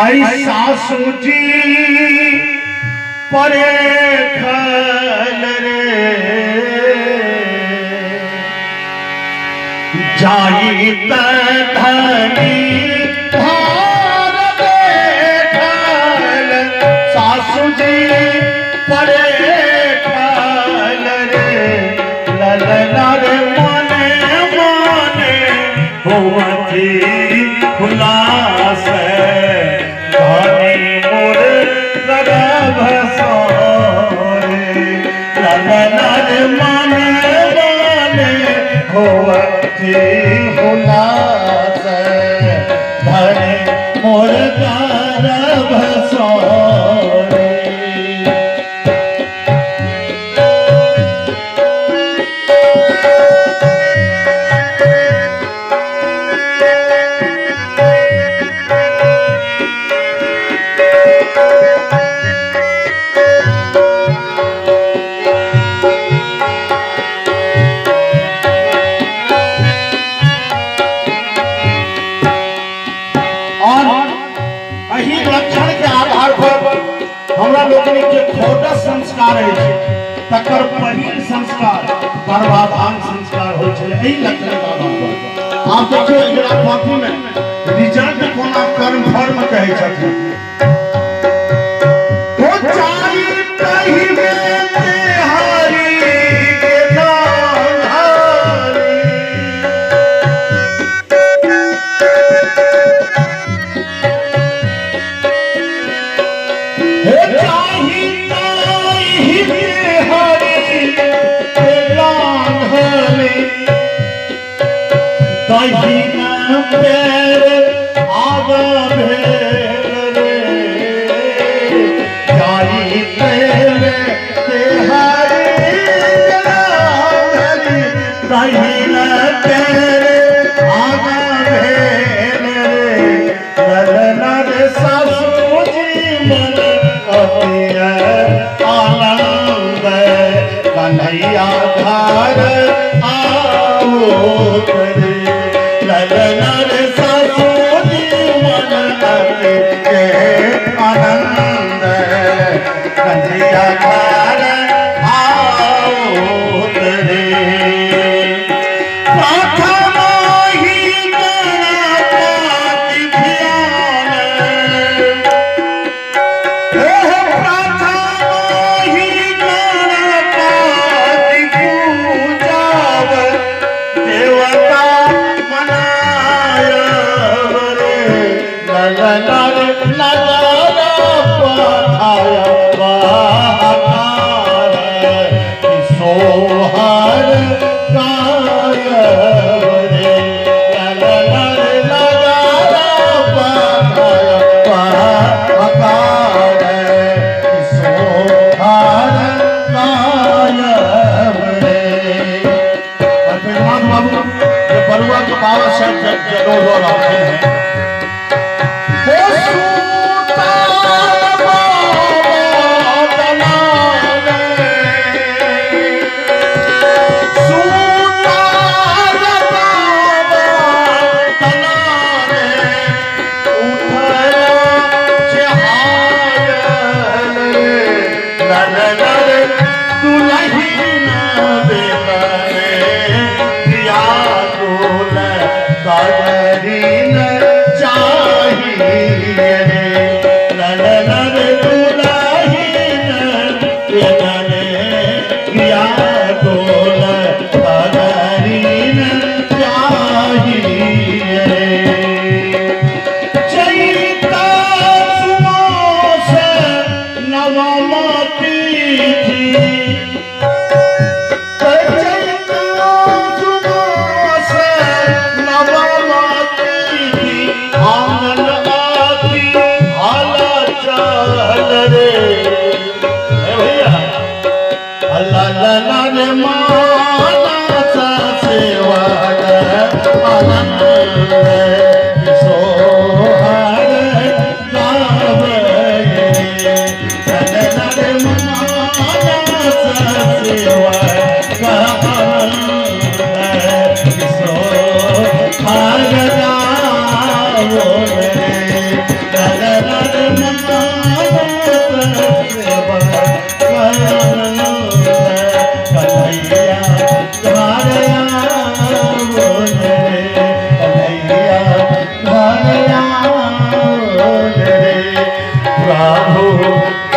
आई सासू जी परे खल रे जाई धनी धार खल सासू जी परे खल रे ललना रे माने माने होवती खुलास धनी मोर गरभ सोरे ललना रे माने माने होवती खुलास धनी मोर गरभ सोरे। हमरा लोकनि के खोटा संस्कार है तकर पहिल संस्कार गर्भाधान संस्कार होय छले एही लक्षण का बात आप देखियो एकरा कॉपी में रिजल्ट कोना कर्म फर्म कहै छथिन तो चाहि कहि में तेहारी के दान हारी दहीना पैर आगा भेल रे जाई तेरे तेहारी दहीना पैर आगा भेल रे ललना रे सासू जी मन अति आनंद कन्हैया घर आओ करे ललना रे सासू जी मन अति आनंद कन्हैया घर आओ करे प्रार्थना ही गणपति ध्यान प्रार्थना ही गणपति पूजाव देवता मनाय रे ललना रे नगारा पठाय बहार सोहर गाय रे ललना रे नगारा पठाय बहार सोहर गाय रे। बाबू जो बरुआ के बाबा साहब जगह हो रखे हैं कागरीन चा राहो